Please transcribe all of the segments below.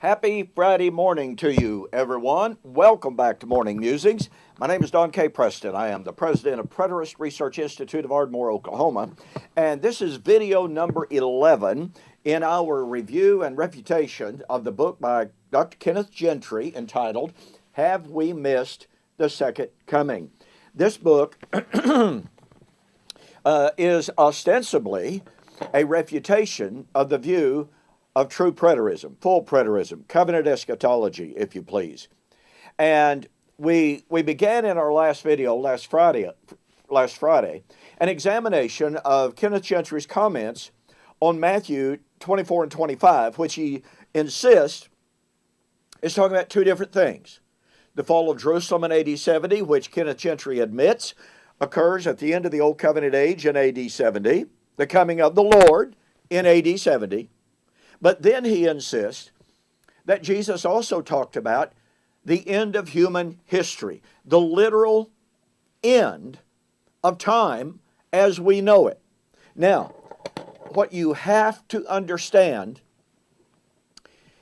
Happy Friday morning to you, everyone. Welcome back to Morning Musings. My name is Don K. Preston. I am the president of Preterist Research Institute of Ardmore, Oklahoma. And this is video number 11 in our review and refutation of the book by Dr. Kenneth Gentry entitled, Have We Missed the Second Coming? This book is ostensibly a refutation of the view of true preterism, full preterism, covenant eschatology, if you please. And we began in our last video last Friday, an examination of Kenneth Gentry's comments on Matthew 24 and 25, which he insists is talking about two different things. The fall of Jerusalem in AD 70, which Kenneth Gentry admits occurs at the end of the Old Covenant age in AD 70, the coming of the Lord in AD 70. But then he insists that Jesus also talked about the end of human history, the literal end of time as we know it. Now, what you have to understand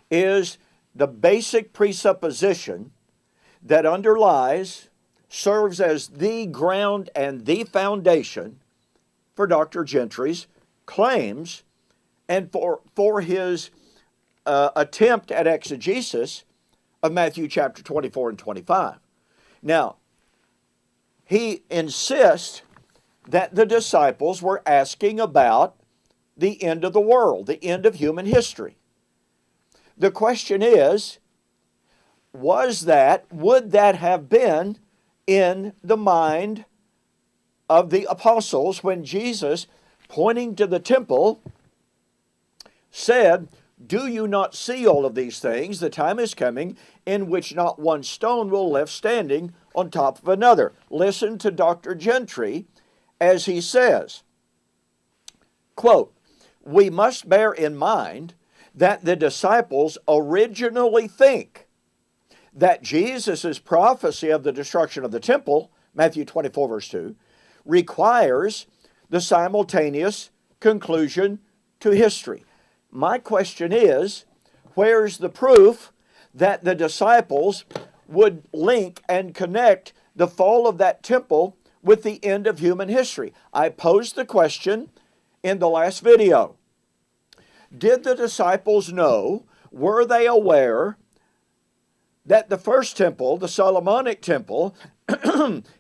is the basic presupposition that underlies, serves as the ground and the foundation for Dr. Gentry's claims and for his attempt at exegesis of Matthew chapter 24 and 25. Now, he insists that the disciples were asking about the end of the world, the end of human history. The question is, would that have been in the mind of the apostles when Jesus, pointing to the temple, said, "Do you not see all of these things? The time is coming in which not one stone will left standing on top of another." Listen to Dr. Gentry as he says, quote, "We must bear in mind that the disciples originally think that Jesus' prophecy of the destruction of the temple, Matthew 24 verse 2, requires the simultaneous conclusion to history. My question is, where's the proof that the disciples would link and connect the fall of that temple with the end of human history? I posed the question in the last video. Did the disciples know, were they aware that the first temple, the Solomonic temple,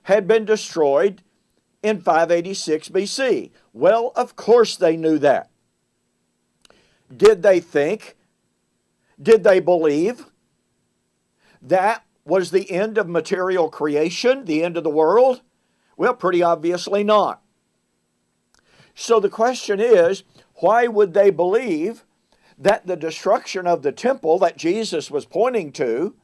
had been destroyed in 586 BC? Well, of course they knew that. Did they think, did they believe that was the end of material creation, the end of the world? Well, pretty obviously not. So the question is, why would they believe that the destruction of the temple that Jesus was pointing to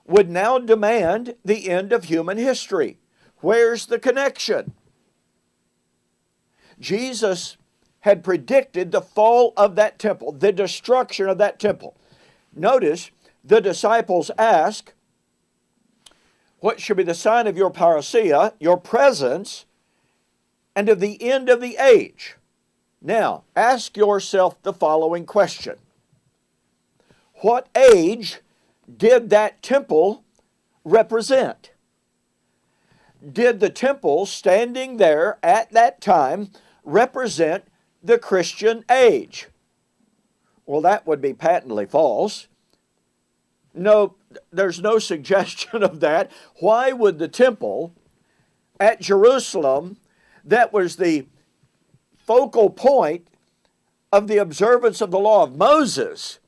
would now demand the end of human history? Where's the connection? Jesus had predicted the fall of that temple, the destruction of that temple. Notice the disciples ask, what should be the sign of your parousia, your presence, and of the end of the age? Now, ask yourself the following question. What age did that temple represent? Did the temple standing there at that time represent the Christian age? Well, that would be patently false. No, there's no suggestion of that. Why would the temple at Jerusalem, that was the focal point of the observance of the law of Moses,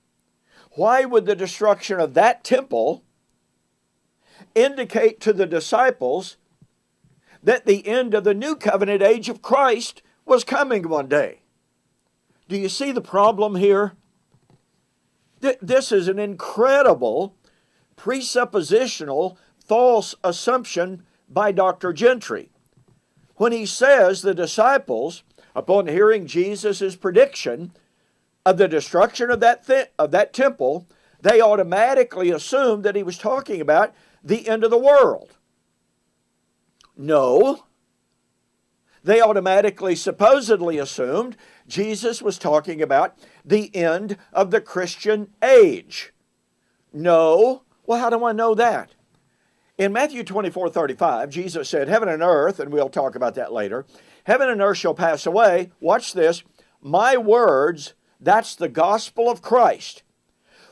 why would the destruction of that temple indicate to the disciples that the end of the new covenant age of Christ was coming one day? Do you see the problem here? This is an incredible presuppositional false assumption by Dr. Gentry. When he says the disciples, upon hearing Jesus' prediction of the destruction of that temple, they automatically assumed that he was talking about the end of the world. No. They automatically, supposedly assumed Jesus was talking about the end of the Christian age. No. Well, how do I know that? In Matthew 24:35, Jesus said, heaven and earth, and we'll talk about that later, heaven and earth shall pass away. Watch this. My words, that's the gospel of Christ,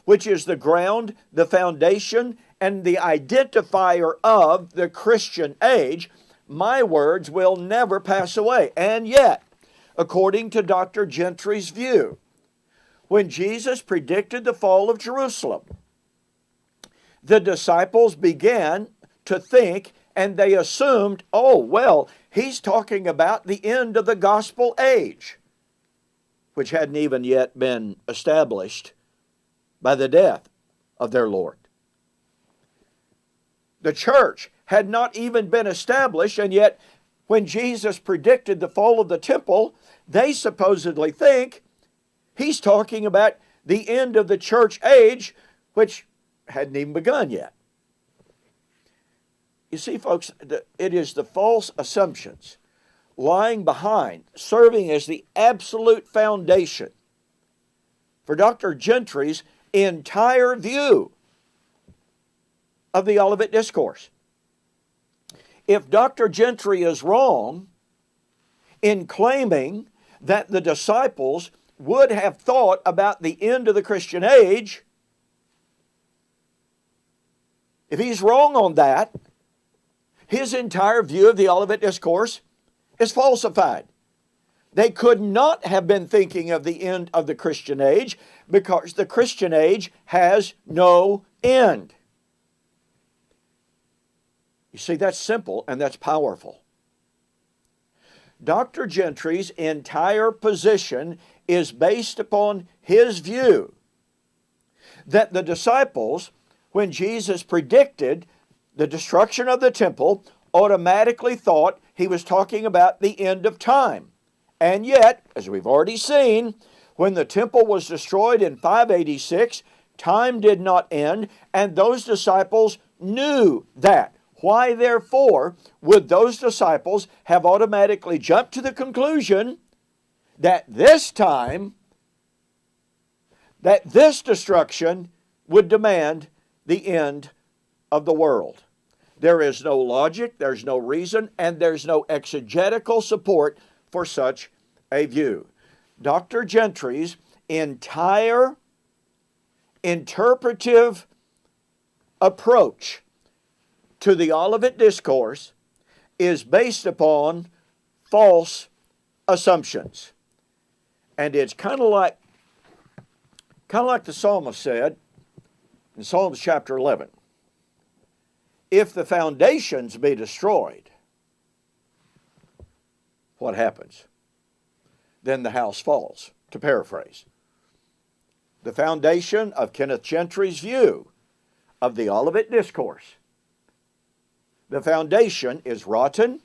which is the ground, the foundation, and the identifier of the Christian age. My words will never pass away. And yet, according to Dr. Gentry's view, when Jesus predicted the fall of Jerusalem, the disciples began to think, and they assumed, oh, well, he's talking about the end of the gospel age, which hadn't even yet been established by the death of their Lord. The church had not even been established, and yet when Jesus predicted the fall of the temple, they supposedly think he's talking about the end of the church age, which hadn't even begun yet. You see, folks, it is the false assumptions lying behind, serving as the absolute foundation for Dr. Gentry's entire view of the Olivet Discourse. If Dr. Gentry is wrong in claiming that the disciples would have thought about the end of the Christian age, if he's wrong on that, his entire view of the Olivet Discourse is falsified. They could not have been thinking of the end of the Christian age because the Christian age has no end. You see, that's simple and that's powerful. Dr. Gentry's entire position is based upon his view that the disciples, when Jesus predicted the destruction of the temple, automatically thought he was talking about the end of time. And yet, as we've already seen, when the temple was destroyed in 586, time did not end, and those disciples knew that. Why, therefore, would those disciples have automatically jumped to the conclusion that this time, that this destruction would demand the end of the world? There is no logic, there's no reason, and there's no exegetical support for such a view. Dr. Gentry's entire interpretive approach to the Olivet Discourse is based upon false assumptions. And it's kind of like the psalmist said in Psalms chapter 11. If the foundations be destroyed, what happens? Then the house falls, to paraphrase. The foundation of Kenneth Gentry's view of the Olivet Discourse, the foundation is rotten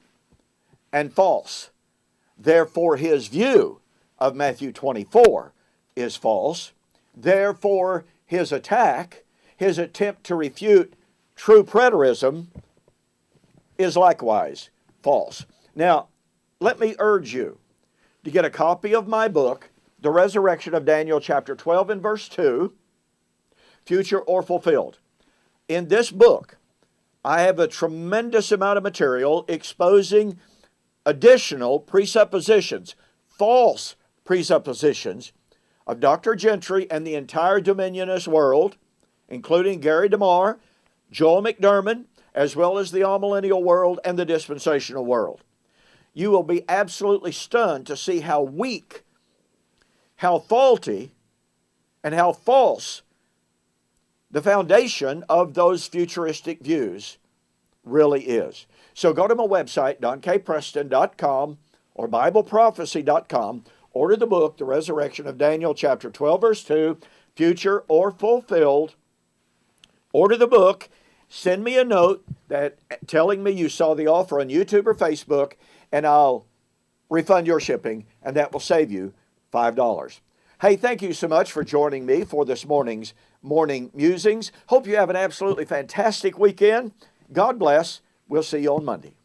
and false. Therefore, his view of Matthew 24 is false. Therefore, his attack, his attempt to refute true preterism, is likewise false. Now, let me urge you to get a copy of my book, The Resurrection of Daniel, chapter 12 and verse 2, Future or Fulfilled. In this book, I have a tremendous amount of material exposing additional presuppositions, false presuppositions of Dr. Gentry and the entire dominionist world, including Gary DeMar, Joel McDermott, as well as the amillennial world and the dispensational world. You will be absolutely stunned to see how weak, how faulty, and how false the foundation of those futuristic views really is. So go to my website, donkpreston.com or BibleProphecy.com. Order the book, The Resurrection of Daniel, chapter 12, verse 2, Future or Fulfilled. Order the book. Send me a note telling me you saw the offer on YouTube or Facebook, and I'll refund your shipping, and that will save you $5. Hey, thank you so much for joining me for this morning's Morning Musings. Hope you have an absolutely fantastic weekend. God bless. We'll see you on Monday.